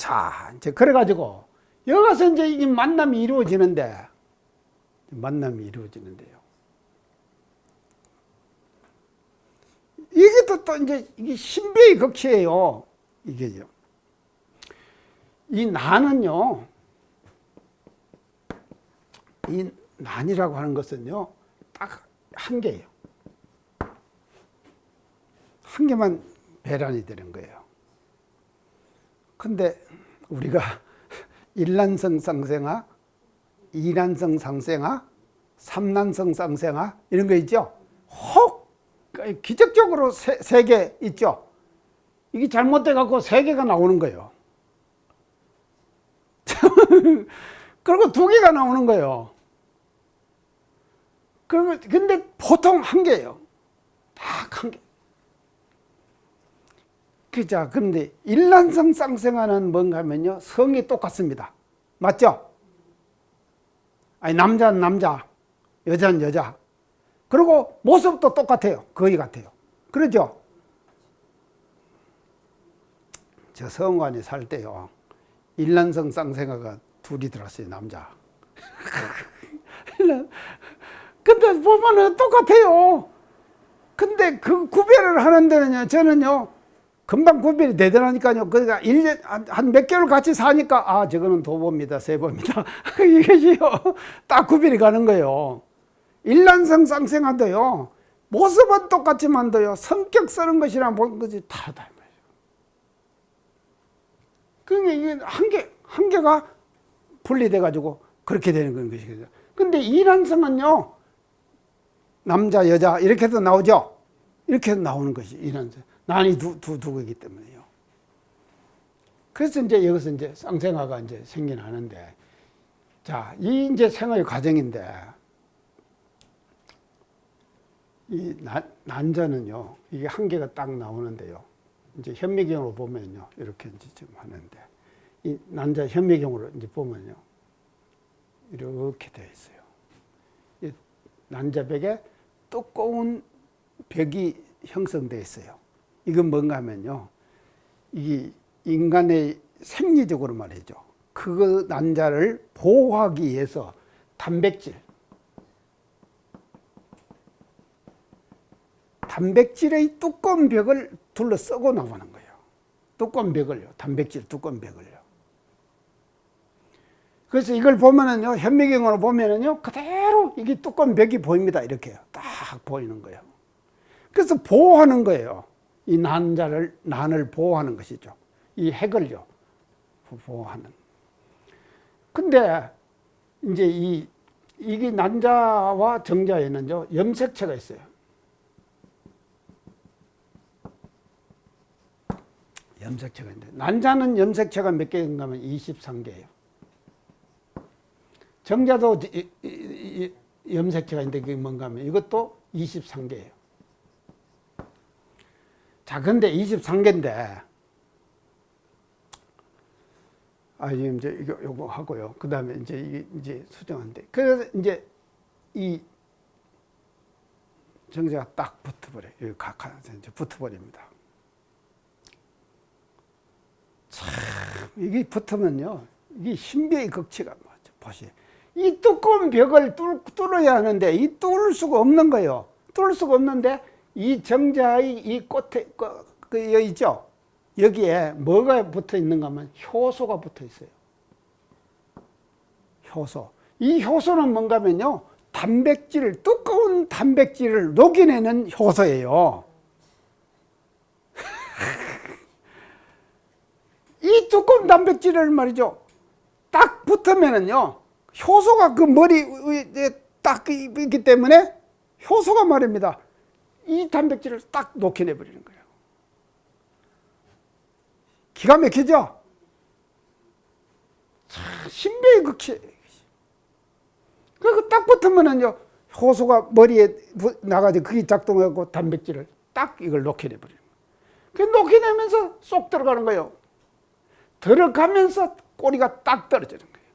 자, 이제 그래가지고 여기서 이제 이 만남이 이루어지는데요. 이게 또 이제 이게 신비의 극치예요. 이게요. 이 난은요, 이 난이라고 하는 것은요, 딱 한 개예요. 한 개만 배란이 되는 거예요. 근데 우리가 일란성 쌍생아, 이란성 쌍생아, 삼란성 쌍생아 이런 거 있죠? 혹 기적적으로 세 개 있죠? 이게 잘못돼 갖고 세 개가 나오는 거예요. 그리고 두 개가 나오는 거예요. 근데 보통 한 개예요. 딱 한 개. 그죠? 그런데 일란성 쌍생아는 뭔가 하면요, 성이 똑같습니다. 맞죠? 아니, 남자는 남자, 여자는 여자. 그리고 모습도 똑같아요. 거의 같아요. 그러죠? 저 성관에 살 때요, 일란성 쌍생아가 둘이 들었어요, 남자. 근데 보면은 똑같아요. 근데 그 구별을 하는 데는요, 저는요, 금방 구별이 되더라니까요. 그러니까 1년, 한 몇 개월 같이 사니까, 아, 저거는 도보입니다, 세보입니다. 이것이요, 딱 구별이 가는 거예요. 일란성 쌍생아도요, 모습은 똑같지만도요, 성격 쓰는 것이랑 모든 것이 다르다. 그러니까 이게 한 개가 분리돼가지고 그렇게 되는 것이거든요. 근데 이란성은요, 남자, 여자, 이렇게도 나오죠? 이렇게도 나오는 것이 이란성. 난이 두 개이기 때문에요. 그래서 이제 여기서 이제 쌍생아가 이제 생겨나는데, 자, 이 이제 생활 과정인데, 이 난자는요, 이게 한 개가 딱 나오는데요. 이제 현미경으로 보면요, 이렇게 이제 좀 하는데, 이 난자 현미경으로 이제 보면요, 이렇게 되어 있어요. 이 난자벽에 두꺼운 벽이 형성되어 있어요. 이건 뭔가 하면요, 이 인간의 생리적으로 말이죠. 그 난자를 보호하기 위해서 단백질의 두꺼운 벽을 둘러쓰고 나오는 거예요. 두꺼운 벽을요, 단백질 두꺼운 벽을요. 그래서 이걸 보면은요, 현미경으로 보면은요, 그대로 이게 두꺼운 벽이 보입니다. 이렇게요. 딱 보이는 거예요. 그래서 보호하는 거예요. 이 난을 보호하는 것이죠. 이 핵을요, 보호하는. 근데 이제 이게 난자와 정자에는요, 염색체가 있어요. 염색체가 있는데, 난자는 염색체가 몇 개인가 하면 23개예요. 정자도 염색체가 있는데 그게 뭔가 하면 이것도 23개예요. 자, 근데 23개인데, 지금 이제 요거 하고요. 그 다음에 이제 수정한데. 그래서 이제 이 정자가 딱 붙어버려요. 여기 각하에서 이제 붙어버립니다. 참, 이게 붙으면요, 이게 신비의 극치가 뭐죠? 보세요. 이 두꺼운 벽을 뚫어야 하는데, 이 뚫을 수가 없는 거예요. 뚫을 수가 없는데, 이 정자의 이 꽃에, 여기 있죠? 여기에 뭐가 붙어 있는가 하면 효소가 붙어 있어요. 효소. 이 효소는 뭔가 하면요, 두꺼운 단백질을 녹여내는 효소예요. 이 두꺼운 단백질을 말이죠, 딱 붙으면은요, 효소가 그 머리 위에 딱 있기 때문에 효소가 말입니다, 이 단백질을 딱 녹여내버리는 거예요. 기가 막히죠? 신비의 극치. 그 딱 붙으면은요, 효소가 머리에 나가지고 그게 작동하고 단백질을 딱 이걸 녹여내버리는 거예요. 그 녹여내면서 쏙 들어가는 거예요. 들어가면서 꼬리가 딱 떨어지는 거예요.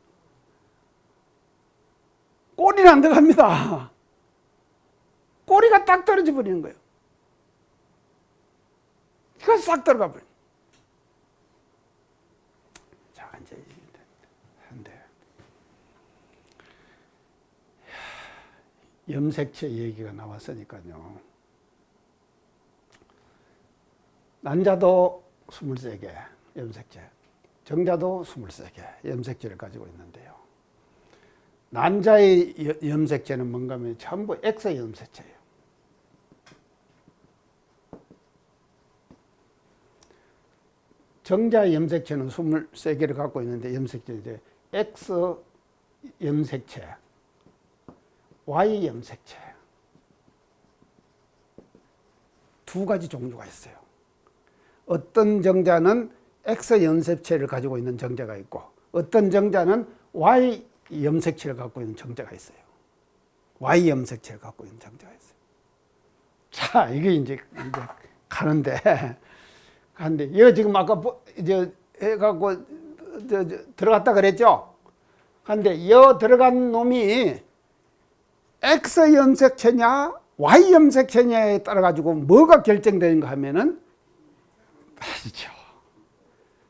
꼬리는 안 들어갑니다. 꼬리가 딱 떨어져 버리는 거예요. 그래서 싹 들어가 버려요. 염색체 얘기가 나왔으니까요. 난자도 23개 염색체, 정자도 23개 염색체를 가지고 있는데요. 난자의 염색체는 뭔가 하면 전부 X 염색체예요. 정자의 염색체는 23개를 갖고 있는데 염색체 이제 X 염색체, Y 염색체 두 가지 종류가 있어요. 어떤 정자는 X 염색체를 가지고 있는 정자가 있고 어떤 정자는 Y 염색체를 갖고 있는 정자가 있어요. Y 염색체를 갖고 있는 정자가 있어요. 자, 이게 이제 가는데 이거 지금 아까 이제 해갖고 들어갔다 그랬죠? 근데 여 들어간 놈이 X 염색체냐 Y 염색체냐에 따라 가지고 뭐가 결정되는가 하면은 아시죠?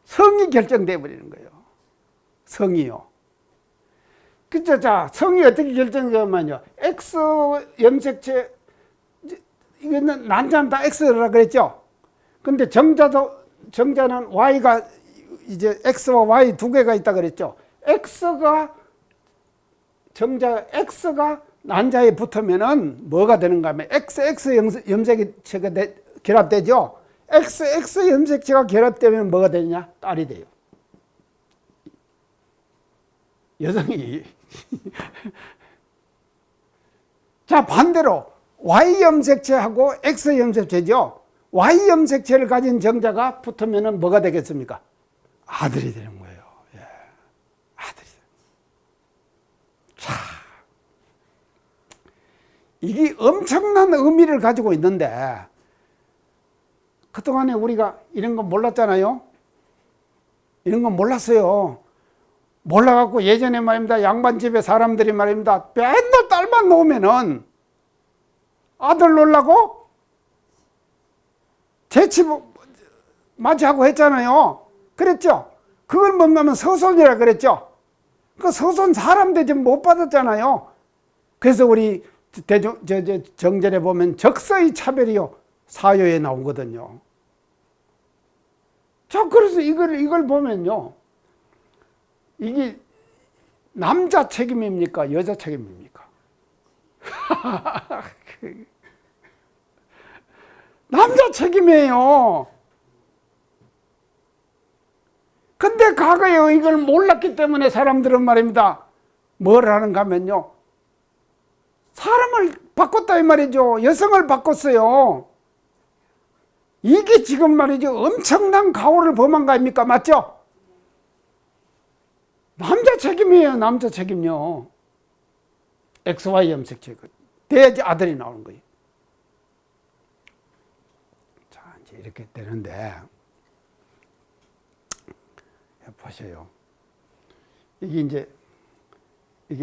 성이 결정돼 버리는 거예요. 성이요. 그죠? 자, 성이 어떻게 결정되냐면요. X 염색체, 이거는 난자는 다 X라 그랬죠? 근데 정자는 Y가 이제 X와 Y 두 개가 있다 그랬죠? 정자 난자에 붙으면은 뭐가 되는가 하면 XX 염색체가 결합되죠? XX 염색체가 결합되면 뭐가 되느냐? 딸이 돼요. 여성이. 자, 반대로 Y 염색체하고 X 염색체죠. Y 염색체를 가진 정자가 붙으면 뭐가 되겠습니까? 아들이 되는 거예요. 예. 아들이. 자, 이게 엄청난 의미를 가지고 있는데 그동안에 우리가 이런 거 몰랐잖아요. 이런 건 몰랐어요. 몰라갖고 예전에 말입니다. 양반집에 사람들이 말입니다. 맨날 딸만 놓으면은 아들 놓으려고 재치 맞이하고 했잖아요. 그랬죠? 그걸 뭔가 하면 서손이라 그랬죠? 그 서손 사람 대접 못 받았잖아요. 그래서 우리 정절에 보면 적서의 차별이요. 사요에 나오거든요. 자, 그래서 이걸 보면요. 이게 남자 책임입니까? 여자 책임입니까? 남자 책임이에요. 근데 과거에 이걸 몰랐기 때문에 사람들은 말입니다. 뭘 하는가 하면요. 사람을 바꿨다 이 말이죠. 여성을 바꿨어요. 이게 지금 말이죠. 엄청난 가오를 범한 거 아닙니까? 맞죠? 남자 책임이에요. 남자 책임요. XY 염색체. 돼야지 아들이 나오는 거예요. 자, 이제 이렇게 되는데, 보세요. 이게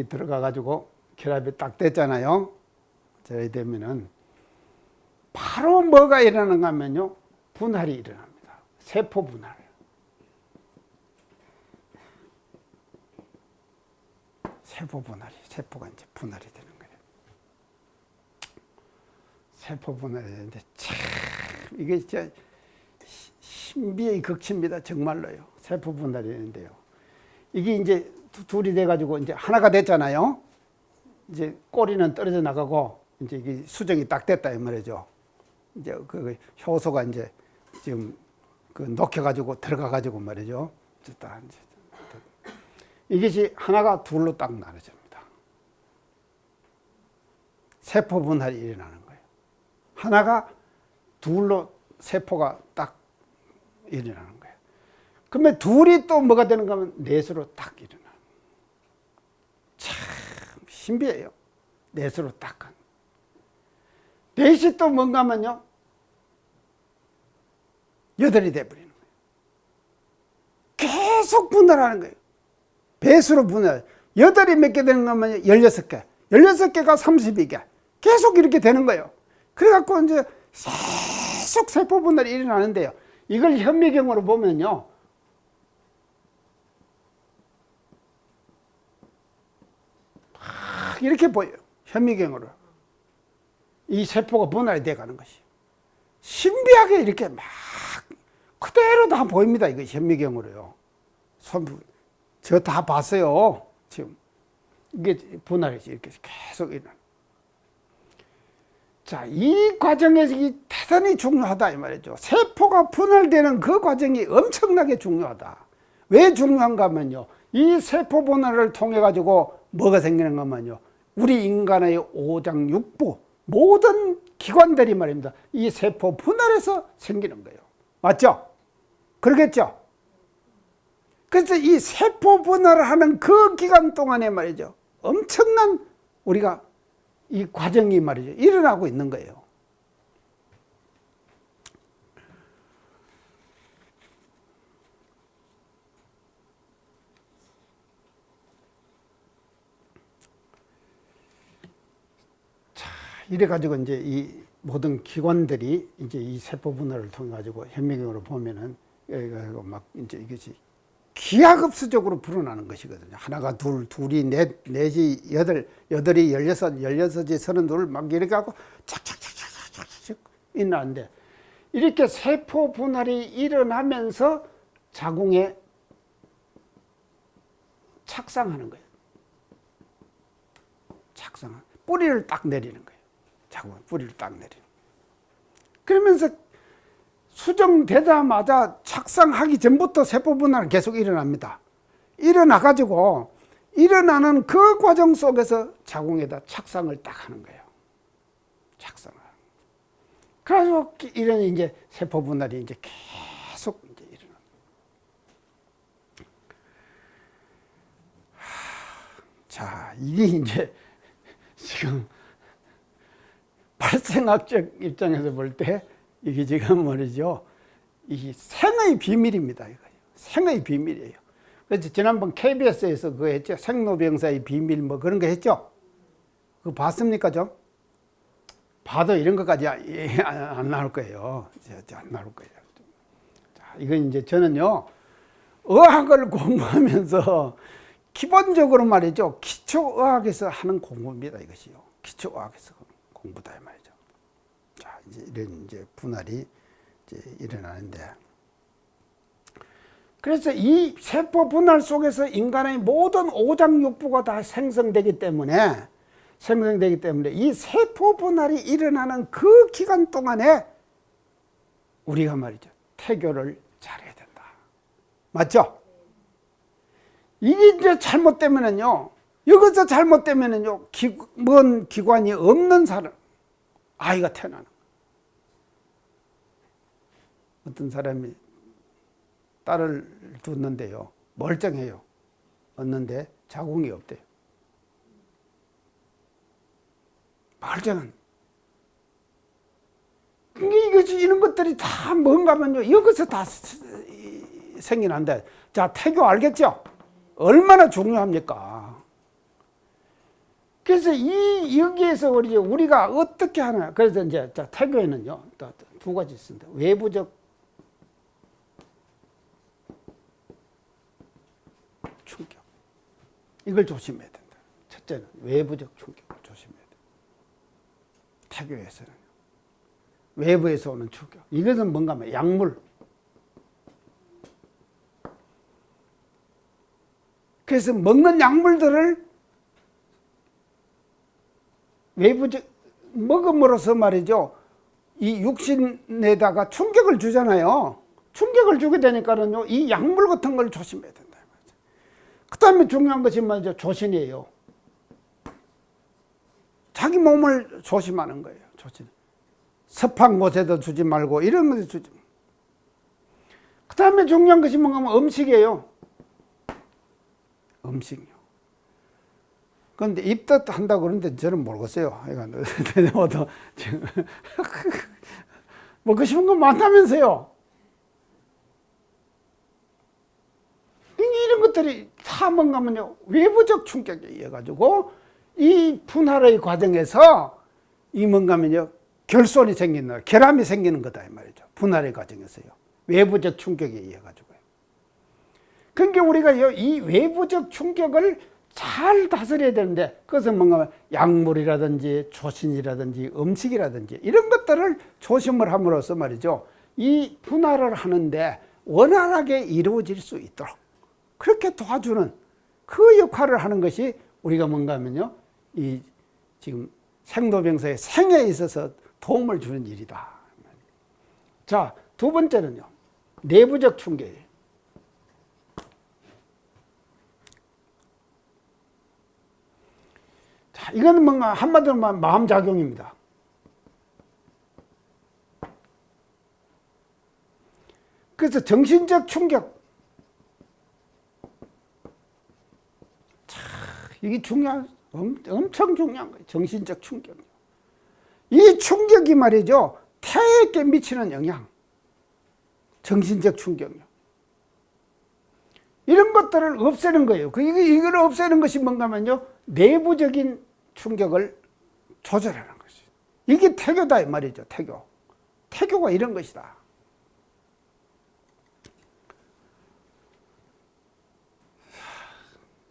들어가가지고 결합이 딱 됐잖아요. 저희 되면은, 바로 뭐가 일어나는가 하면요. 분할이 일어납니다. 세포 분할. 세포가 이제 분할이 되는 거예요. 세포 분할이 되는데, 참, 이게 진짜 신비의 극치입니다. 정말로요. 세포 분할이 되는데요. 이게 이제 둘이 돼가지고 이제 하나가 됐잖아요. 이제 꼬리는 떨어져 나가고, 이제 이게 수정이 딱 됐다, 이 말이죠. 이제 그 효소가 이제 지금 그 녹여가지고 들어가가지고 말이죠. 이것이 하나가 둘로 딱 나눠집니다. 세포 분할이 일어나는 거예요. 하나가 둘로 세포가 딱 일어나는 거예요. 그러면 둘이 또 뭐가 되는가 하면 넷으로 딱 일어나는 거예요. 참 신비해요. 넷으로 딱 간. 넷이 또 뭔가 하면요. 여덟이 돼버리는 거예요. 계속 분할하는 거예요. 배수로 분할. 여덟이 몇 개 되는 거면 16개. 16개가 32개. 계속 이렇게 되는 거예요. 그래갖고 이제 계속 세포 분할이 일어나는데요. 이걸 현미경으로 보면요. 이렇게 보여요. 현미경으로. 이 세포가 분할이 돼 가는 것이. 신비하게 이렇게 막 그대로 다 보입니다. 이거 현미경으로요. 저 다 봤어요. 지금 이게 분할이 이렇게 계속 일어나. 자, 이 과정에서 대단히 중요하다 이 말이죠. 세포가 분할되는 그 과정이 엄청나게 중요하다. 왜 중요한가 하면요, 이 세포 분할을 통해 가지고 뭐가 생기는가 하면요, 우리 인간의 오장육부 모든 기관들이 말입니다, 이 세포 분할에서 생기는 거예요. 맞죠? 그러겠죠? 그래서 이 세포 분할을 하는 그 기간 동안에 말이죠, 엄청난 우리가 이 과정이 말이죠, 일어나고 있는 거예요. 자, 이래가지고 이제 이 모든 기관들이 이제 이 세포 분할을 통해 가지고 현미경으로 보면은 여기가 막 이제 이것이 기하급수적으로 불어나는 것이거든요. 하나가 둘, 둘이 넷, 넷이 여덟, 여덟이 열여섯, 열여섯이 서른둘 막 이렇게 하고 착착착착착착 일어나는데, 이렇게 세포 분할이 일어나면서 자궁에 착상하는 거예요. 착상, 뿌리를 딱 내리는 거예요. 자궁에 뿌리를 딱 내리는 거예요. 그러면서 수정되자마자 착상하기 전부터 세포 분할은 계속 일어납니다. 일어나가지고 일어나는 그 과정 속에서 자궁에다 착상을 딱 하는 거예요. 착상을. 그래서 이런 이제 세포 분할이 이제 계속 이제 일어납니다. 자, 이게 이제 지금 발생학적 입장에서 볼 때 이게 지금 말이죠, 이 생의 비밀입니다. 이거요. 생의 비밀이에요. 그래서 지난번 KBS에서 그거 했죠. 생로병사의 비밀 뭐 그런 거 했죠. 그거 봤습니까 좀? 봐도 이런 것까지 안 나올 거예요. 안 나올 거예요. 자, 이건 이제 저는요, 의학을 공부하면서 기본적으로 말이죠, 기초의학에서 하는 공부입니다. 이것이요. 기초의학에서 공부다 이 말이죠. 자, 이제 이런 이제 분할이 이제 일어나는데, 그래서 이 세포 분할 속에서 인간의 모든 오장육부가 다 생성되기 때문에 이 세포 분할이 일어나는 그 기간 동안에 우리가 말이죠, 태교를 잘해야 된다. 맞죠? 이게 이제 잘못되면은요, 여기서 잘못되면은요, 뭔 기관이 없는 사람, 아이가 태어나는 거예요. 어떤 사람이 딸을 뒀는데요, 멀쩡해요. 얻는데 자궁이 없대요. 멀쩡한. 이것이 이런 것들이 다 뭔가 하면요, 여기서 다 생겨난다. 자, 태교 알겠죠? 얼마나 중요합니까? 그래서 여기에서 우리가 어떻게 하나. 그래서 이제 자, 태교에는요, 또 두 가지 있습니다. 외부적 충격. 이걸 조심해야 된다. 첫째는 외부적 충격을 조심해야 된다. 태교에서는 외부에서 오는 충격. 이것은 뭔가 하면 약물. 그래서 먹는 약물들을 외부적 먹음으로써 말이죠, 이 육신에다가 충격을 주잖아요. 충격을 주게 되니까는요, 이 약물 같은 걸 조심해야 된다. 그 다음에 중요한 것이 말이죠, 조신이에요. 자기 몸을 조심하는 거예요. 조심. 습한 곳에도 주지 말고 이런 것에 주지. 그 다음에 중요한 것이 뭔가 하면 음식이에요. 음식이요. 그런데 입덧 한다고 그러는데 저는 모르겠어요. 먹고 싶은 거 많다면서요. 이런 것들이 다 뭔가 하면요, 외부적 충격에 의해 가지고 이 분할의 과정에서 이 뭔가 하면요, 결손이 생기는, 결함이 생기는 거다 이 말이죠. 분할의 과정에서요. 외부적 충격에 의해 가지고요. 그러니까 우리가 이 외부적 충격을 잘 다스려야 되는데, 그것은 뭔가 하면 약물이라든지 조신이라든지 음식이라든지 이런 것들을 조심을 함으로써 말이죠, 이 분할을 하는데 원활하게 이루어질 수 있도록 그렇게 도와주는 그 역할을 하는 것이 우리가 뭔가 하면요, 이 지금 생로병사의 생에 있어서 도움을 주는 일이다. 자, 두 번째는요, 내부적 충격이에요. 자, 이거는 뭔가 한마디로 말하면 마음작용입니다. 그래서 정신적 충격. 자, 이게 엄청 중요한 거예요. 정신적 충격. 이 충격이 말이죠, 태에게 미치는 영향. 정신적 충격이요. 이런 것들을 없애는 거예요. 이걸 없애는 것이 뭔가 하면요, 내부적인 충격을 조절하는 것이. 이게 태교다 이 말이죠. 태교. 태교가 이런 것이다.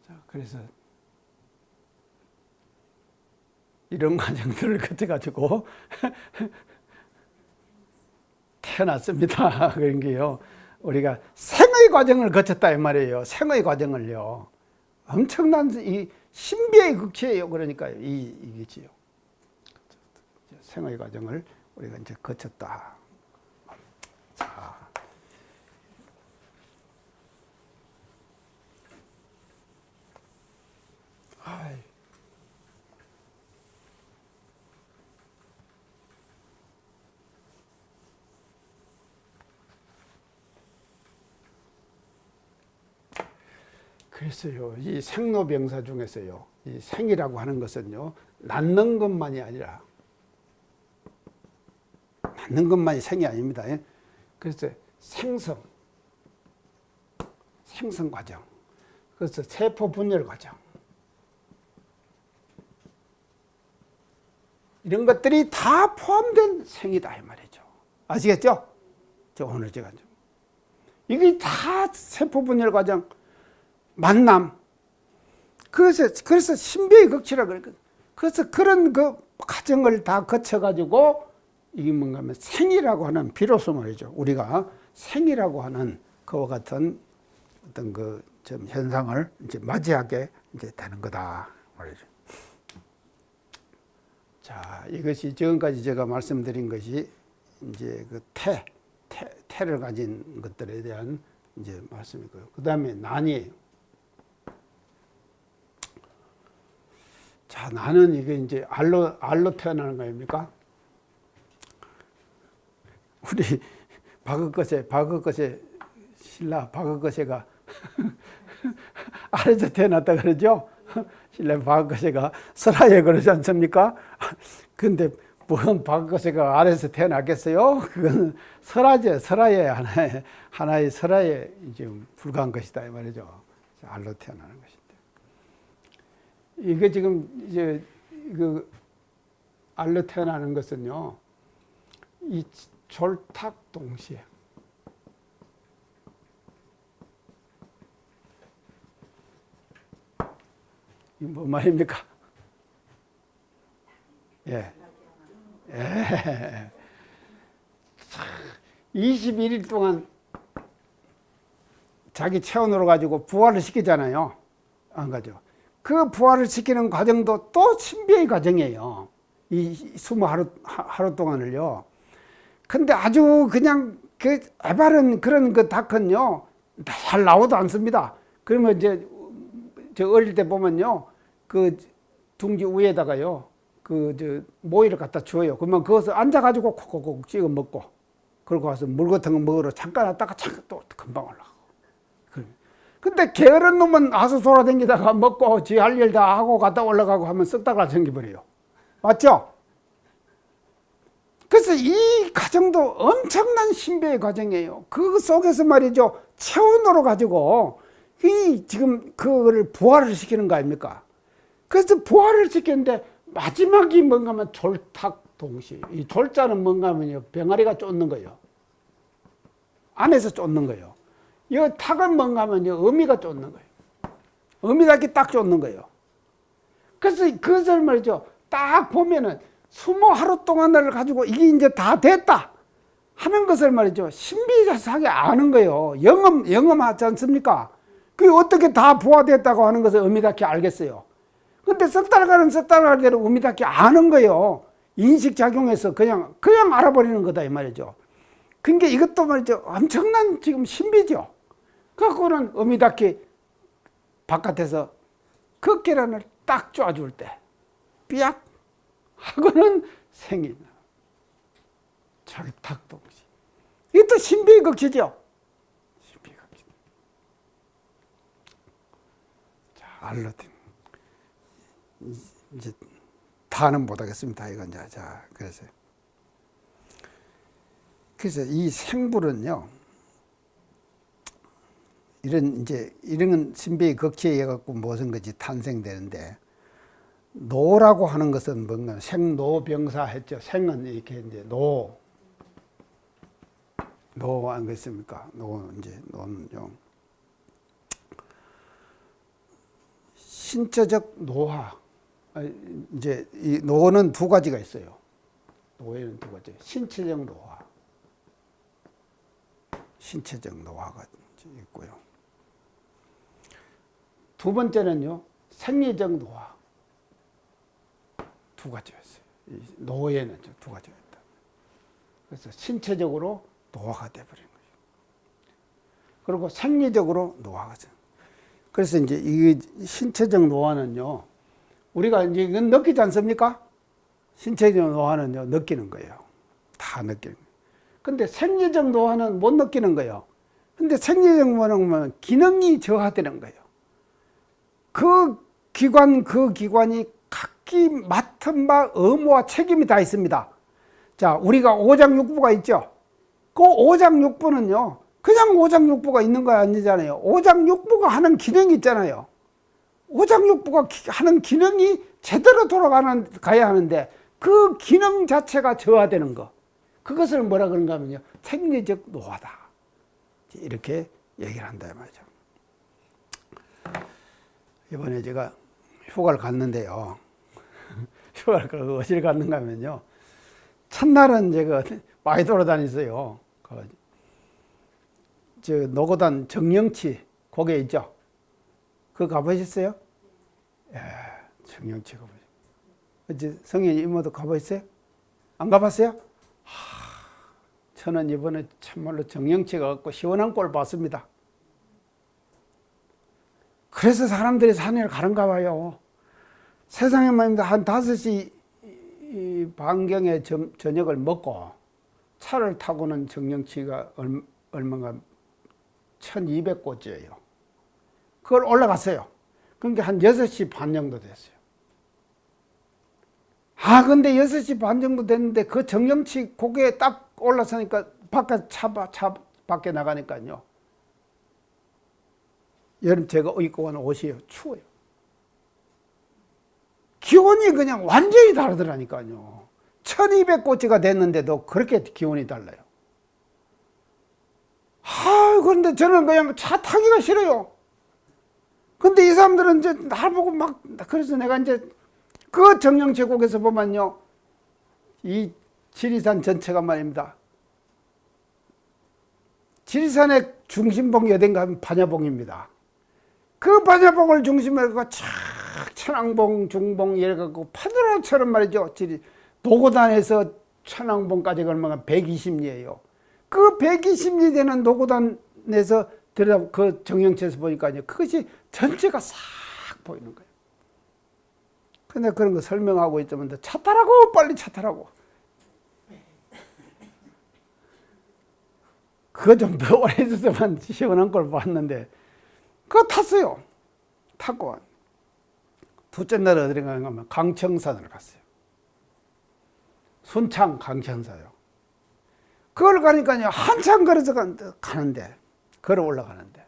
자, 그래서 이런 과정들을 거쳐가지고 태어났습니다. 그런 게요, 우리가 생의 과정을 거쳤다 이 말이에요. 생의 과정을요. 엄청난 이 신비의 극치예요. 그러니까요, 이게지요. 생의 과정을 우리가 이제 거쳤다. 자. 아이. 그래서요, 이 생로병사 중에서요, 이 생이라고 하는 것은요, 낳는 것만이 아니라, 낳는 것만이 생이 아닙니다. 그래서 생성 과정, 그래서 세포 분열 과정, 이런 것들이 다 포함된 생이다 이 말이죠. 아시겠죠? 저 오늘 제가 이게 다 세포 분열 과정, 만남. 그래서 신비의 극치라 그랬거든. 그래서 그런 그 과정을 다 거쳐가지고 이게 뭔가 하면 생이라고 하는, 비로소 말이죠, 우리가 생이라고 하는 그와 같은 어떤 그 좀 현상을 이제 맞이하게 이제 되는 거다 말이죠. 자, 이것이 지금까지 제가 말씀드린 것이 이제 그 태를 가진 것들에 대한 이제 말씀이고요. 그 다음에 난이에요. 자, 나는 이게 이제 알로 태어나는 거 아닙니까? 우리 박은것의 신라 박은것이가 알에서 태어났다 그러죠? 신라 박은것이가 설아에 그러지 않습니까? 근데 뭔 박은것이가 알에서 태어났겠어요? 그건 설아제, 설아에 하나의 설아에 이제 불과한 것이다 이 말이죠. 알로 태어나는 것인데. 이게 지금 이제 그 알로 태어나는 것은요, 이 졸탁 동시에 이 뭐 말입니까? 예. 21일 동안 자기 체온으로 가지고 부화를 시키잖아요. 안 가죠. 그 부화를 시키는 과정도 또 신비의 과정이에요. 이 20하루 동안을요. 근데 아주 그냥 그 애바른 그런 그 닭은요, 잘 나오도 않습니다. 그러면 이제 저 어릴 때 보면요, 그 둥지 위에다가요, 그 저 모이를 갖다 줘요. 그러면 거기서 앉아가지고 콕콕콕 찍어 먹고, 그러고 와서 물 같은 거 먹으러 잠깐 왔다가 잠깐 또 금방 올라가고. 근데 게으른 놈은 아서 돌아다니다가 먹고 지 할 일 다 하고 갔다 올라가고 하면 썩다가 생겨버려요. 맞죠? 그래서 이 과정도 엄청난 신비의 과정이에요. 그 속에서 말이죠, 체온으로 가지고 이 지금 그거를 부화를 시키는 거 아닙니까? 그래서 부화를 시키는데 마지막이 뭔가 하면 졸탁 동시. 이 졸자는 뭔가 하면요, 병아리가 쫓는 거예요. 안에서 쫓는 거예요. 이 탁은 뭔가 하면요, 어미가 쫓는 거예요. 어미닫기 딱 쫓는 거예요. 그래서 그것을 말이죠. 딱 보면은 20하루 동안을 가지고 이게 이제 다 됐다 하는 것을 말이죠. 신비하게 아는 거예요. 영험하지 않습니까? 그게 어떻게 다 부화됐다고 하는 것을 어미닫기 알겠어요. 근데 석 달 가는 어미닫기 아는 거예요. 인식작용해서 그냥 알아버리는 거다 이 말이죠. 그러니까 이것도 말이죠. 엄청난 지금 신비죠. 그래갖고는 어미닫기 바깥에서 그 계란을 딱 쪼아줄 때 삐약 하고는 생긴 절탁동시. 이것도 신비의 극치죠. 신비의 극치. 자, 알러딘. 이제 다는 못하겠습니다. 이건 자 그래서 이 생불은요. 이런 신비의 극치에 의해 갖고 무슨 것이 탄생되는데, 노라고 하는 것은 뭔가 생노병사 했죠. 생은 이렇게 이제 노 아니겠습니까? 노는요. 신체적 노화. 이제 이 노는 두 가지가 있어요. 노에는 두 가지. 신체적 노화. 신체적 노화가 있고요. 두 번째는요, 생리적 노화. 두 가지가 있어요. 노에는 두 가지가 있다. 그래서 신체적으로 노화가 돼버린 거예요. 그리고 생리적으로 노화가 돼요. 그래서 이제 이 신체적 노화는요, 우리가 이제 이건 느끼지 않습니까? 신체적 노화는요, 느끼는 거예요. 다 느끼는 거예요. 근데 생리적 노화는 못 느끼는 거예요. 근데 생리적 노화는 기능이 저하되는 거예요. 그 기관이 각기 맡은 바 의무와 책임이 다 있습니다. 자, 우리가 오장육부가 있죠. 그 오장육부는요, 그냥 오장육부가 있는 거 아니잖아요. 오장육부가 하는 기능이 있잖아요. 오장육부가 하는 기능이 제대로 가야 하는데 그 기능 자체가 저하되는 거. 그것을 뭐라 그런가 하면요, 생리적 노화다. 이렇게 얘기를 한다 말이죠. 이번에 제가 휴가를 갔는데요. 휴가를 어디를 갔는가 하면요, 첫날은 제가 많이 돌아다녔어요. 저 노고단 정영치 거기에 있죠. 그거 가보셨어요? 예, 정영치 가보셨어요. 어째 성현이 이모도 가보셨어요? 안 가봤어요? 저는 이번에 참말로 정영치가 갖고 시원한 꼴 봤습니다. 그래서 사람들이 산에 가는가 봐요. 세상에 말입니다. 한 5시 반경에 저녁을 먹고 차를 타고는 정영치가 얼마가 1200꽃이에요. 그걸 올라갔어요. 그러니까 한 6시 반 정도 됐어요. 근데 6시 반 정도 됐는데 그 정영치 고개에 딱 올라서니까 차 밖에 나가니까요. 여름 제가 입고 간 옷이에요. 추워요. 기온이 그냥 완전히 다르더라니까요. 1200고치가 됐는데도 그렇게 기온이 달라요. 그런데 저는 그냥 차 타기가 싫어요. 근데 이 사람들은 이제 날 보고 막, 그래서 내가 이제 그 정영제국에서 보면요, 이 지리산 전체가 말입니다. 지리산의 중심봉이 어딘가 하면 반야봉입니다. 그 반야봉을 중심으로 해서 착 천왕봉, 중봉 이래갖고 파도로처럼 말이죠. 노고단에서 천왕봉까지가 얼마가 120리예요. 그 120리 되는 노고단에서 들여다 그 정영치에서 보니까요, 그것이 전체가 싹 보이는 거예요. 근데 그런 거 설명하고 있자면 차 타라고, 빨리 차 타라고. 그거 좀 더 오래 있었으면 시원한 걸 봤는데, 그거 탔어요. 타고. 둘째 날 어디를 가면 강청산을 갔어요. 순창 강청사요. 그걸 가니까요, 한참 걸어서 가는데, 걸어 올라가는데.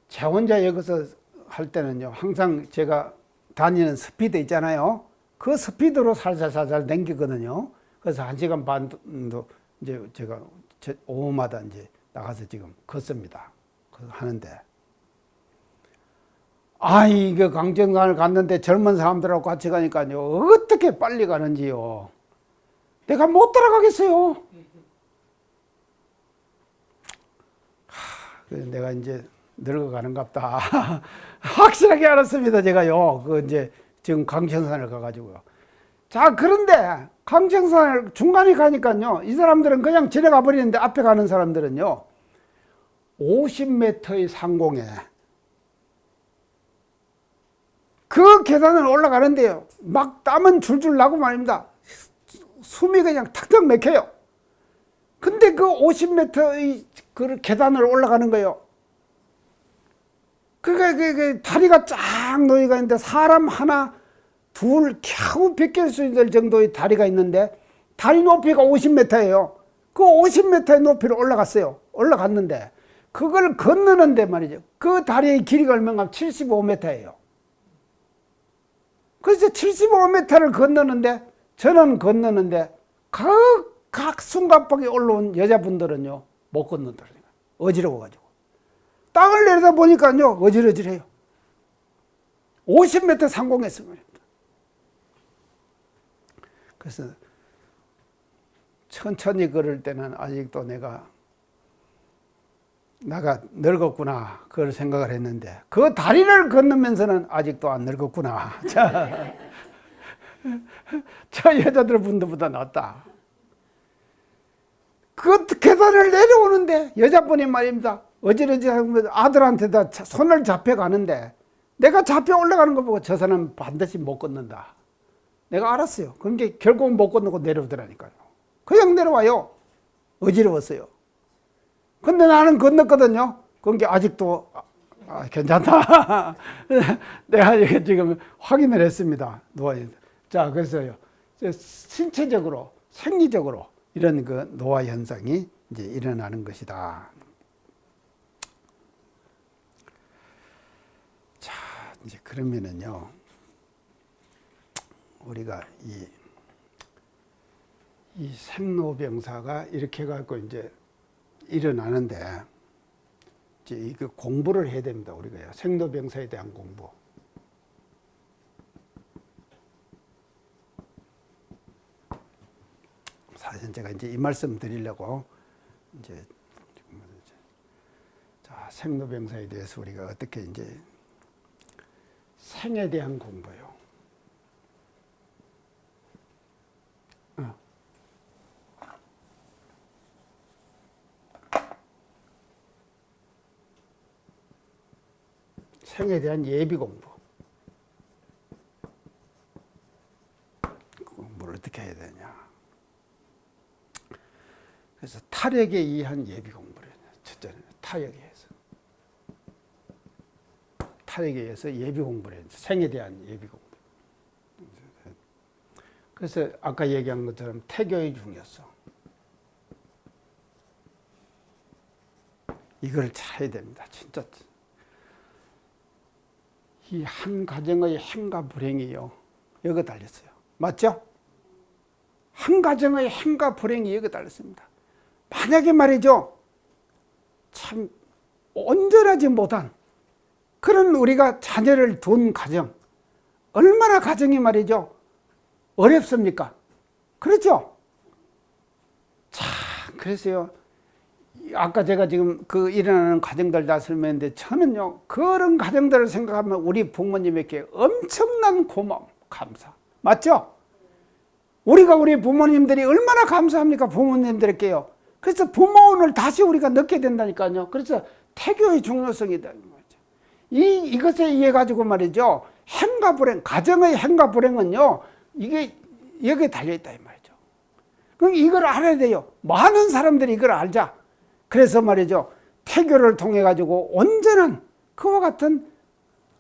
제 혼자 여기서 할 때는요, 항상 제가 다니는 스피드 있잖아요. 그 스피드로 살살살살 댕기거든요. 그래서 1시간 반도 이제 제가 오후마다 이제 나가서 지금 걷습니다. 하는데, 이거 강정산을 갔는데 젊은 사람들하고 같이 가니까요. 어떻게 빨리 가는지요. 내가 못 따라가겠어요. 그래서 내가 이제 늙어가는갑다. 확실하게 알았습니다. 제가요. 이제 지금 강정산을 가가지고요. 자, 그런데 강정산을 중간에 가니까요. 이 사람들은 그냥 지나가 버리는데 앞에 가는 사람들은요. 50m의 상공에 그 계단을 올라가는데요. 막 땀은 줄줄 나고 말입니다. 숨이 그냥 탁탁 막혀요. 근데 그 50m의 그 계단을 올라가는 거예요. 그러니까 그 다리가 쫙 놓여가 있는데 사람 하나, 둘, 겨우 벗길 수 있을 정도의 다리가 있는데 다리 높이가 50m예요. 그 50m의 높이를 올라갔어요. 올라갔는데 그걸 건너는데 말이죠. 그 다리의 길이가 얼마나 75m예요. 그래서 75m를 건너는데 저는 건너는데 각 숨가쁘게 올라온 여자분들은요 못 건너더라고요. 어지러워가지고 땅을 내려다 보니까요 어질어질해요. 50m 상공에서 말입니다. 그래서 천천히 걸을 때는 아직도 내가 늙었구나 그걸 생각을 했는데 그 다리를 건너면서는 아직도 안 늙었구나. 저 여자들 분들보다 낫다. 그 계단을 내려오는데 여자분이 말입니다. 어지러지하면 아들한테 다 손을 잡혀가는데 내가 잡혀 올라가는 거 보고 저 사람 반드시 못 건넌다. 내가 알았어요. 그러니까 결국은 못 건너고 내려오더라니까요. 그냥 내려와요. 어지러웠어요. 근데 나는 건넜거든요. 그러니까 아직도 괜찮다. 내가 지금 확인을 했습니다. 노화현상. 자, 그래서요. 신체적으로, 생리적으로 이런 그 노화 현상이 이제 일어나는 것이다. 자, 이제 그러면은요. 우리가 이 생로병사가 이렇게 해갖고 이제 일어나는데 이제 이거 공부를 해야 됩니다. 우리가요. 생로병사에 대한 공부. 사실 제가 이제 이 말씀 드리려고 이제 자, 생로병사에 대해서 우리가 어떻게 이제 생에 대한 공부요. 생에 대한 예비 공부. 공부를 어떻게 해야 되냐. 그래서 탈핵에 의한 예비 공부를 해요. 첫째는 탈핵에 의해서. 탈핵에 의해서 예비 공부를 해요. 생에 대한 예비 공부. 그래서 아까 얘기한 것처럼 태교의 중요성. 이걸 잘 해야 됩니다. 진짜. 이 한 가정의 행과 불행이요. 여기 달렸어요. 맞죠? 한 가정의 행과 불행이 여기 달렸습니다. 만약에 말이죠. 참 온전하지 못한 그런 우리가 자녀를 둔 가정. 얼마나 가정이 말이죠. 어렵습니까? 그렇죠? 자, 그래서요. 아까 제가 지금 그 일어나는 가정들 다 설명했는데 저는요 그런 가정들을 생각하면 우리 부모님에게 엄청난 고마움, 감사. 맞죠? 우리가 우리 부모님들이 얼마나 감사합니까? 부모님들에게요. 그래서 부모운을 다시 우리가 넣게 된다니까요. 그래서 태교의 중요성이다. 이것에 의해 가지고 말이죠. 행과 불행, 가정의 행과 불행은요. 이게 여기에 달려있다 이 말이죠. 그럼 이걸 알아야 돼요. 많은 사람들이 이걸 알자. 그래서 말이죠. 태교를 통해 가지고 온전한 그와 같은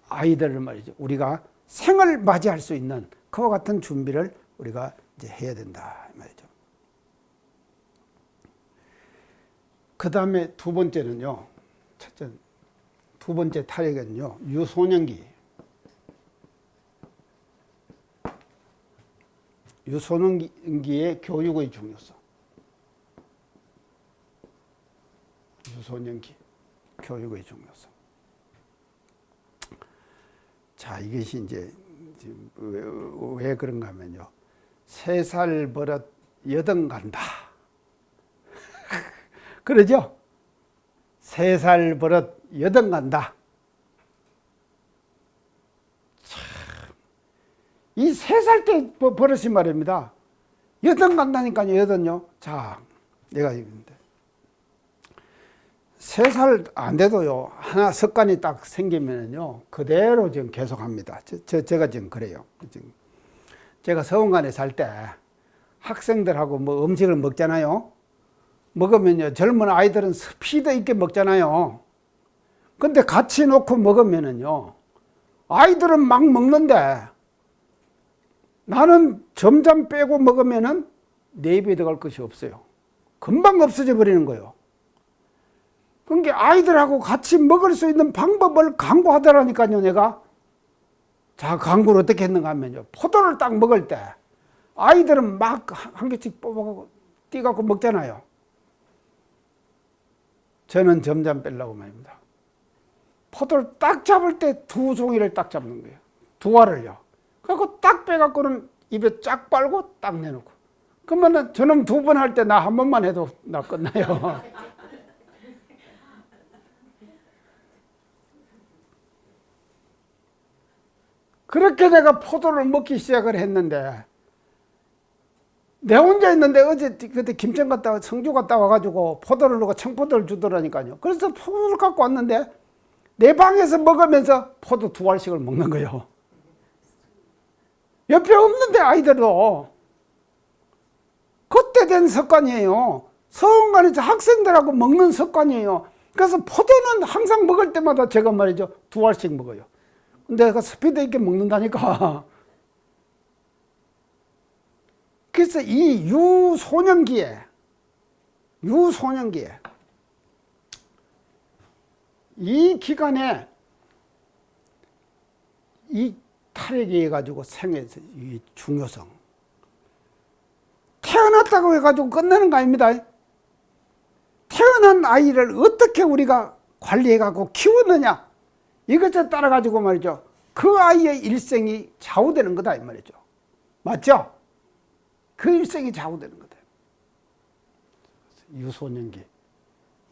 아이들을 말이죠. 우리가 생을 맞이할 수 있는 그와 같은 준비를 우리가 이제 해야 된다 말이죠. 그 다음에 두 번째는요. 두 번째 탈핵은요. 유소년기. 유소년기의 교육의 중요성. 유소년기 교육의 중요성. 자, 이것이 이제 왜 그런가 하면요. 3살 버릇 여든 간다. 그러죠? 3살 버릇 여든 간다. 참, 이 3살 때 버릇이 말입니다. 여든 간다니까요, 여든요. 자, 내가 이건데. 3살 안 돼도요, 하나 습관이 딱 생기면요, 그대로 지금 계속 합니다. 제가 지금 그래요. 지금 제가 서원관에 살 때 학생들하고 뭐 음식을 먹잖아요. 먹으면요, 젊은 아이들은 스피드 있게 먹잖아요. 근데 같이 놓고 먹으면은요, 아이들은 막 먹는데 나는 점점 빼고 먹으면은 내 입에 들어갈 것이 없어요. 금방 없어져 버리는 거예요. 그러니까 아이들하고 같이 먹을 수 있는 방법을 강구하더라니까요, 내가. 자, 강구를 어떻게 했는가 하면요, 포도를 딱 먹을 때 아이들은 막 한 개씩 뽑아가고 띄갖고 먹잖아요. 저는 점점 빼려고 말입니다. 포도를 딱 잡을 때 2종이를 딱 잡는 거예요. 2알을요. 그래갖고 딱 빼갖고는 입에 쫙 빨고 딱 내놓고. 그러면은 저는 2번 할 때 나 1번만 해도 나 끝나요. 그렇게 내가 포도를 먹기 시작을 했는데, 내 혼자 있는데 어제 그때 김천 갔다 성주 갔다 와가지고 포도를 넣고 청포도를 주더라니까요. 그래서 포도를 갖고 왔는데 내 방에서 먹으면서 포도 2알씩을 먹는 거예요. 옆에 없는데 아이들도. 그때 된 습관이에요. 서원관에서 학생들하고 먹는 습관이에요. 그래서 포도는 항상 먹을 때마다 제가 말이죠, 2알씩 먹어요. 근데 그 스피드 있게 먹는다니까. 그래서 이 유소년기에 이 기간에 이 탈핵이 해가지고 생애에서 이 중요성, 태어났다고 해가지고 끝내는 거 아닙니다. 태어난 아이를 어떻게 우리가 관리해가지고 키우느냐, 이것에 따라 가지고 말이죠, 그 아이의 일생이 좌우되는 거다 이 말이죠. 맞죠? 그 일생이 좌우되는 거다. 유소년기,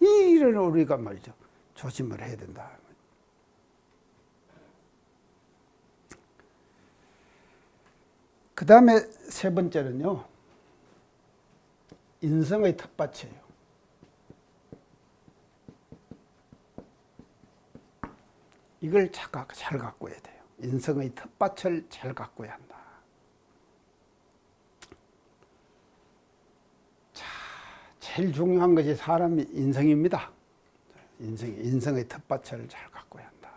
이 일을 우리가 말이죠, 조심을 해야 된다. 그 다음에 3번째는요, 인성의 텃밭이에요. 이걸 잘 가꿔야 돼요. 인성의 텃밭을 잘 가꿔야 한다. 자, 제일 중요한 것이 사람의 인성입니다. 인성의 텃밭을 잘 가꿔야 한다.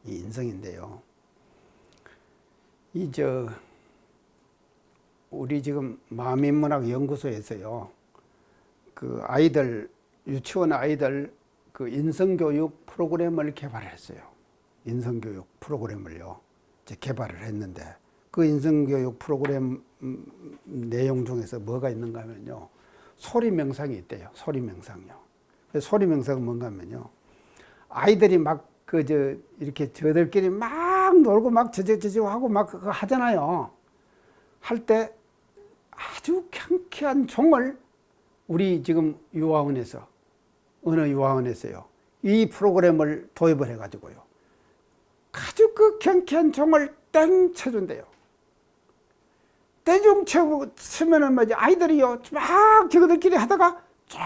이 인성인데요, 우리 지금 마음인문학연구소에서요, 그 아이들, 유치원 아이들 그 인성교육 프로그램을 개발했어요. 인성교육 프로그램을요, 이제 개발을 했는데, 그 인성교육 프로그램 내용 중에서 뭐가 있는가 하면요, 소리 명상이 있대요. 소리 명상요. 소리 명상은 뭔가 하면요, 아이들이 막 이렇게 저들끼리 막 놀고 막 저저저저 하고 막 그거 하잖아요. 할 때 아주 경쾌한 종을 우리 지금 유아원에서, 어느 유아원에서요, 이 프로그램을 도입을 해가지고요, 아주 그 경쾌한 종을 땡 쳐준대요. 땡 치면은 뭐지, 아이들이요, 막 저들끼리 하다가 쫙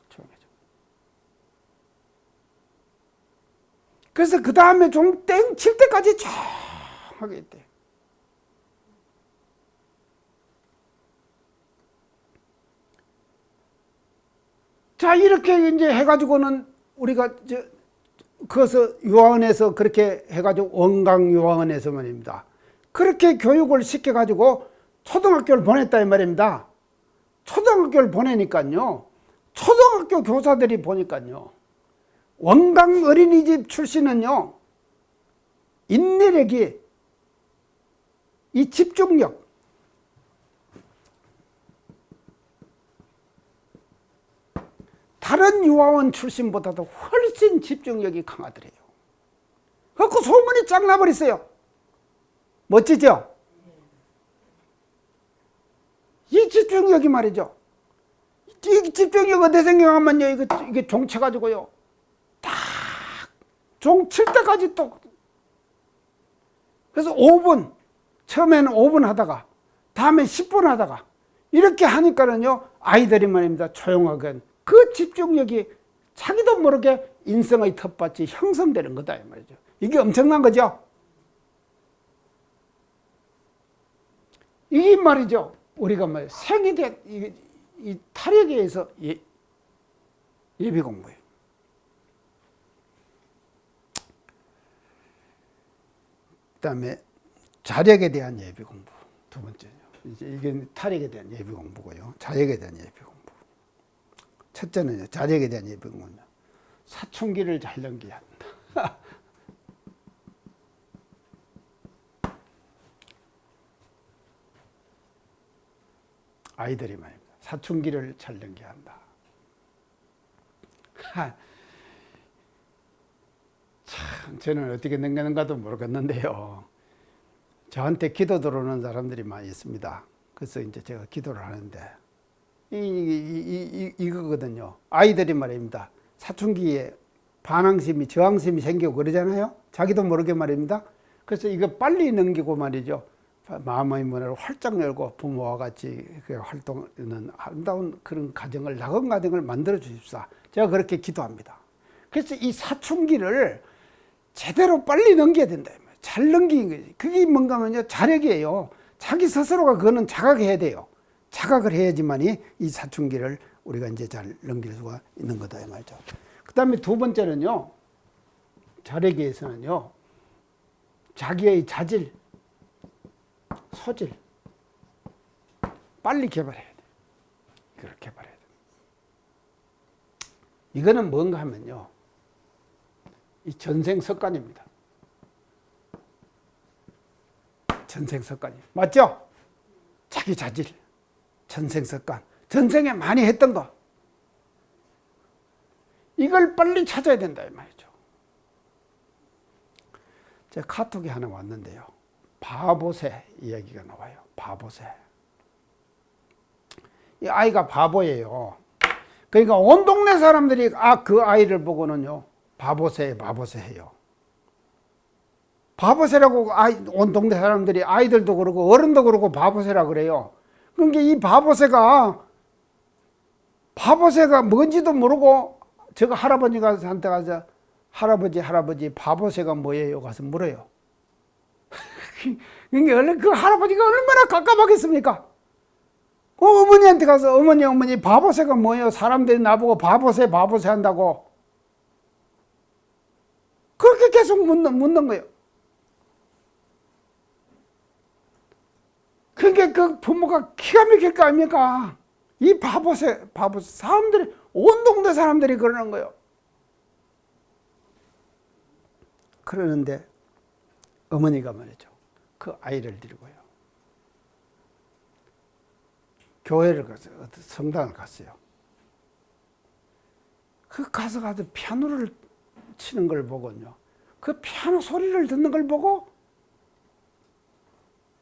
조용해져. 그래서 그 다음에 종 땡 칠 때까지 쫙 하게 있대. 자, 이렇게 이제 해가지고는 우리가 그것을 유아원에서 그렇게 해가지고 원강 유아원에서 말입니다, 그렇게 교육을 시켜가지고 초등학교를 보냈다 이 말입니다. 초등학교를 보내니까요, 초등학교 교사들이 보니까요, 원강 어린이집 출신은요, 인내력이, 이 집중력, 다른 유아원 출신보다도 훨씬 집중력이 강하더래요. 그래갖고 소문이 쫙 나버렸어요. 멋지죠? 이 집중력이 말이죠. 이 집중력 어디 생각하면요, 이게 종 쳐가지고요. 딱, 종 칠 때까지 또. 그래서 5분, 처음에는 5분 하다가, 다음에 10분 하다가, 이렇게 하니까는요, 아이들이 말입니다. 조용하게. 그 집중력이 자기도 모르게 인성의 텃밭이 형성되는 거다, 이 말이죠. 이게 엄청난 거죠. 이게 말이죠. 우리가 뭐 생에 대한 이 타력에 의해서 예비 공부예요. 그다음에 자력에 대한 예비 공부 두 번째요. 이게 타력에 대한 예비 공부고요. 자력에 대한 예비 공부. 첫째는요, 자력에 대한 예비 공부는 사춘기를 잘 넘겨야 한다. 아이들이 말입니다. 사춘기를 잘 넘겨야 한다. 참, 저는 어떻게 넘기는가도 모르겠는데요. 저한테 기도 들어오는 사람들이 많이 있습니다. 그래서 이제 제가 기도를 하는데, 이거거든요. 아이들이 말입니다. 사춘기에 반항심이, 저항심이 생기고 그러잖아요. 자기도 모르게 말입니다. 그래서 이거 빨리 넘기고 말이죠. 마음의 문을 활짝 열고 부모와 같이 활동하는 아름다운 그런 가정을, 낙원 가정을 만들어 주십사. 제가 그렇게 기도합니다. 그래서 이 사춘기를 제대로 빨리 넘겨야 된다. 잘 넘기는 거지. 그게 뭔가 하면요, 자력이에요. 자기 스스로가 그거는 자각해야 돼요. 자각을 해야지만이 이 사춘기를 우리가 이제 잘 넘길 수가 있는 거다, 이 말이죠. 그 다음에 두 번째는요, 자력에 의해서는요, 자기의 자질, 소질, 빨리 개발해야 돼. 이걸 개발해야 돼. 이거는 뭔가 하면요, 이 전생석관입니다. 전생석관이 맞죠? 자기 자질, 전생석관, 전생에 많이 했던 거, 이걸 빨리 찾아야 된다 이 말이죠. 제가 카톡이 하나 왔는데요, 바보새 이야기가 나와요. 바보새. 이 아이가 바보예요. 그러니까 온 동네 사람들이 그 아이를 보고는요, 바보새 해요. 바보새라고 온 동네 사람들이, 아이들도 그러고 어른도 그러고 바보새라 그래요. 그러니까 이 바보새가 뭔지도 모르고, 제가 할아버지가 한테 가서 할아버지 바보새가 뭐예요? 가서 물어요. 그러니까 원래 그 할아버지가 얼마나 깝깝하겠습니까? 어머니한테 가서 어머니 바보새가 뭐예요? 사람들이 나보고 바보새 한다고. 그렇게 계속 묻는 거예요. 그러니까 그 부모가 기가 막힐 거 아닙니까? 이 바보새 사람들이, 온 동네 사람들이 그러는 거예요. 그러는데 어머니가 말이죠, 그 아이를 데리고요, 교회를 갔어요. 성당을 갔어요. 가서 피아노를 치는 걸 보고요, 그 피아노 소리를 듣는 걸 보고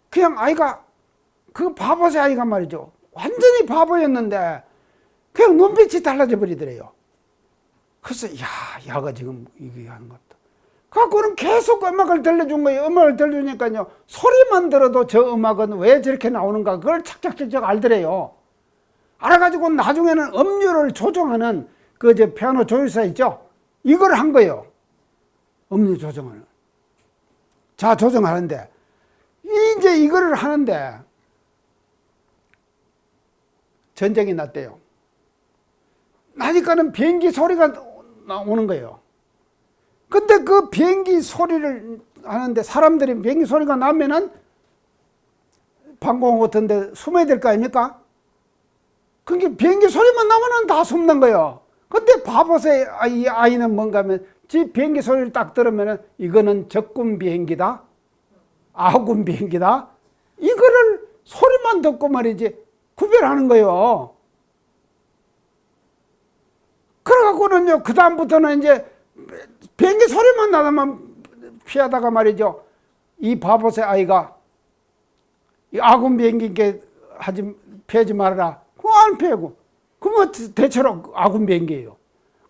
그냥 아이가, 그 바보새 아이가 말이죠, 완전히 바보였는데 그냥 눈빛이 달라져 버리더래요. 그래서 야가 지금 이게 하는 것도. 그래서 계속 음악을 들려준 거예요. 음악을 들려주니까요, 소리만 들어도 저 음악은 왜 저렇게 나오는가 그걸 착착착착 알더래요. 알아가지고 나중에는 음률을 조정하는 피아노 조율사 있죠? 이걸 한 거예요. 음률 조정하는. 자, 조정하는데 이제 이거를 하는데 전쟁이 났대요. 나니까는 비행기 소리가 나오는 거예요. 근데 그 비행기 소리를 하는데, 사람들이 비행기 소리가 나면은 방공 같은 데 숨어야 될 거 아닙니까? 그게 비행기 소리만 나면은 다 숨는 거예요. 근데 바보새 이 아이는 뭔가 하면, 비행기 소리를 딱 들으면은 이거는 적군 비행기다, 아군 비행기다, 이거를 소리만 듣고 말이지 구별하는 거예요. 그래갖고는요, 그다음부터는 이제 비행기 소리만 나면 피하다가 말이죠. 이 바보새 아이가 이 아군 비행기께 피하지 말아라. 그거 안 피하고. 그러면 대체로 아군 비행기예요.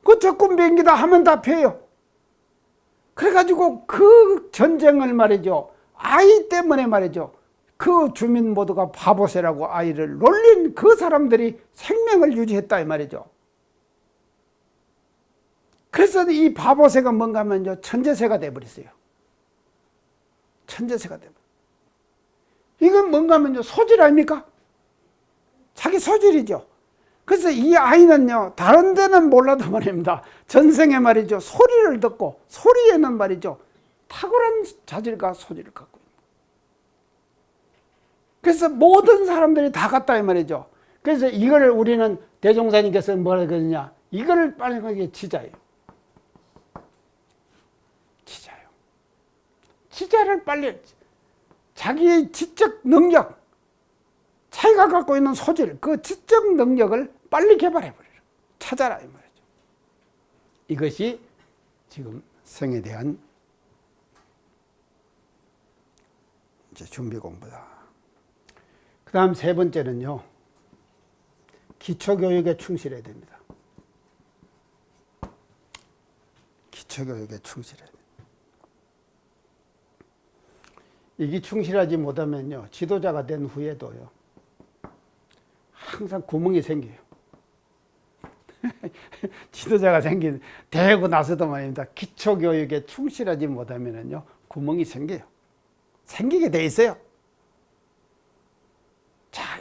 그 적군 비행기다 하면 다 피해요. 그래가지고 그 전쟁을 말이죠. 아이 때문에 말이죠. 그 주민 모두가 바보새라고 아이를 놀린 그 사람들이 생명을 유지했다 이 말이죠. 그래서 이 바보새가 뭔가 하면요. 천재새가 돼버렸어요. 천재새가 돼버렸어요. 이건 뭔가 하면요. 소질 아닙니까? 자기 소질이죠. 그래서 이 아이는요. 다른 데는 몰라도 말입니다. 전생에 말이죠. 소리를 듣고 소리에는 말이죠. 탁월한 자질과 소질을 갖고 있는. 그래서 모든 사람들이 다 같다 이 말이죠. 그래서 이거를 우리는 대종사님께서 뭐라 그러느냐. 이거를 빨리 지자예요. 지자요. 지자를 빨리 자기의 지적 능력 자기가 갖고 있는 소질 그 지적 능력을 빨리 개발해버려라. 찾아라 이 말이죠. 이것이 지금 생에 대한 이제 준비 공부다. 그 다음 세 번째는요. 기초교육에 충실해야 됩니다. 기초교육에 충실해야 됩니다. 이게 충실하지 못하면요. 지도자가 된 후에도요. 항상 구멍이 생겨요. 지도자가 되고 나서도 말입니다. 기초교육에 충실하지 못하면요. 구멍이 생겨요. 생기게 돼 있어요. 자,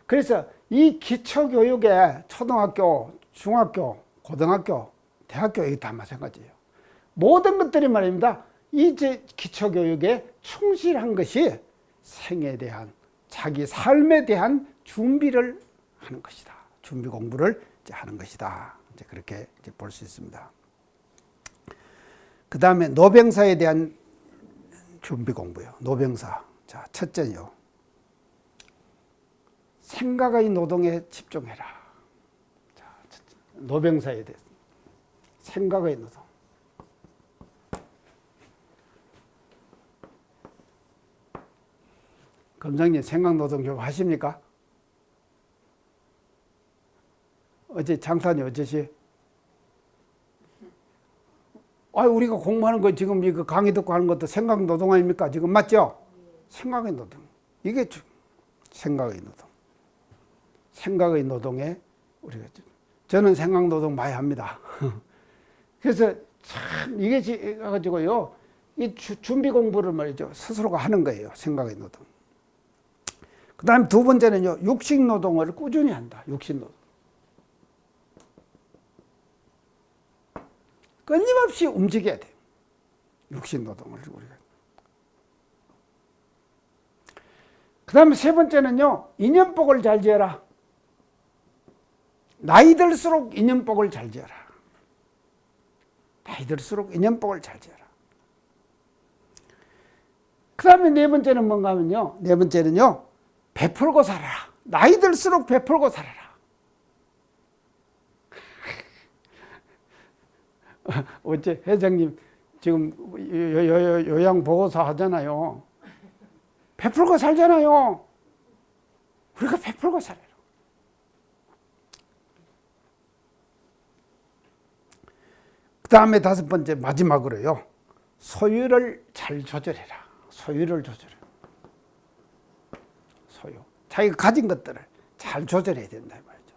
그래서 이 기초교육에 초등학교, 중학교, 고등학교, 대학교 이게 다 마찬가지예요. 모든 것들이 말입니다. 이제 기초교육에 충실한 것이 생에 대한 자기 삶에 대한 준비를 하는 것이다. 준비 공부를 이제 하는 것이다. 이제 그렇게 이제 볼 수 있습니다. 그 다음에 노병사에 대한 준비 공부요. 노병사. 자, 첫째요. 생각의 노동에 집중해라. 자, 첫째. 노병사에 대해서. 생각의 노동. 검장님 생각 노동 좀 하십니까? 어제 장사님 어쩌시? 우리가 공부하는 거 지금 이거 강의 듣고 하는 것도 생각 노동 아닙니까? 지금 맞죠? 생각의 노동. 이게 생각의 노동. 생각의 노동에 우리가 저는 생각 노동 많이 합니다. 그래서 참 이게 가지고요. 이 준비 공부를 말이죠. 스스로가 하는 거예요. 생각의 노동. 그 다음에 두 번째는요. 육식 노동을 꾸준히 한다. 육식 노동. 끊임없이 움직여야 돼요. 육식 노동을 우리가. 그 다음에 세 번째는요. 인연복을 잘 지어라. 나이 들수록 인연복을 잘 지어라. 나이 들수록 인연복을 잘 지어라. 그 다음에 네 번째는 뭔가 하면요. 네 번째는요. 베풀고 살아라. 나이 들수록 베풀고 살아라. 어째 회장님 지금 요양보고서 하잖아요. 베풀고 살잖아요. 우리가 베풀고 살아요. 그 다음에 다섯 번째 마지막으로요. 소유를 잘 조절해라. 소유를 조절해. 소유. 자기가 가진 것들을 잘 조절해야 된다 말이죠.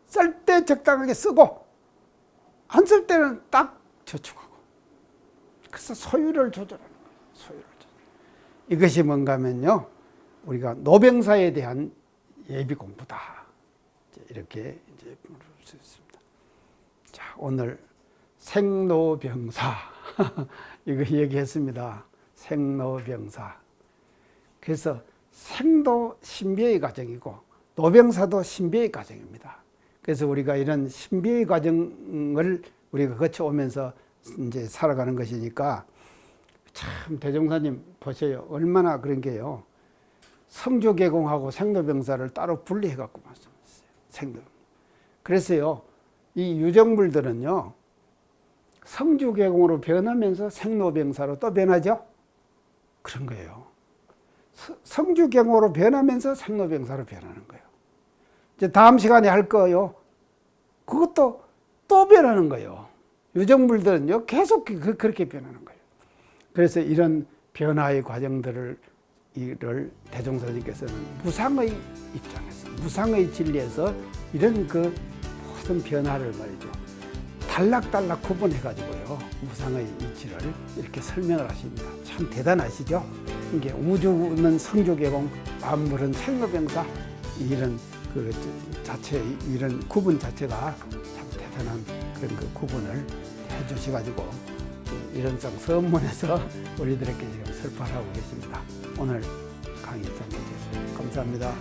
쓸 때 적당하게 쓰고 안 쓸 때는 딱 저축하고. 그래서 소유를 조절하는 거예요. 소유를 조절. 이것이 뭔가 하면요. 우리가 노병사에 대한 예비 공부다. 이렇게 이제 볼 수 있습니다. 자, 오늘 생로병사 이거 얘기했습니다. 생로병사. 그래서 생도 신비의 과정이고 노병사도 신비의 과정입니다. 그래서 우리가 이런 신비의 과정을 우리가 거쳐오면서 이제 살아가는 것이니까 참 대종사님 보세요. 얼마나 그런 게요. 성조개공하고 생로병사를 따로 분리해 갖고 말씀하셨어요. 생도. 그래서요. 이 유정물들은요. 성주계공으로 변하면서 생로병사로 또 변하죠. 그런 거예요. 성주계공으로 변하면서 생로병사로 변하는 거예요. 이제 다음 시간에 할 거요. 그것도 또 변하는 거예요. 유정물들은요, 계속 그렇게 변하는 거예요. 그래서 이런 변화의 과정들을 대종사님께서는 무상의 입장에서, 무상의 진리에서 이런 그 모든 변화를 말이죠, 단락단락 구분해가지고요, 무상의 이치를 이렇게 설명을 하십니다. 참 대단하시죠? 이게 우주는 성주계공, 만물은 생로병사, 이런 그 자체의 이런 구분 자체가 참 대단한 그런 그 구분을 해주셔가지고 이런성 선문에서 우리들에게 지금 설파하고 계십니다. 오늘 강의 참 해주셔서 감사합니다.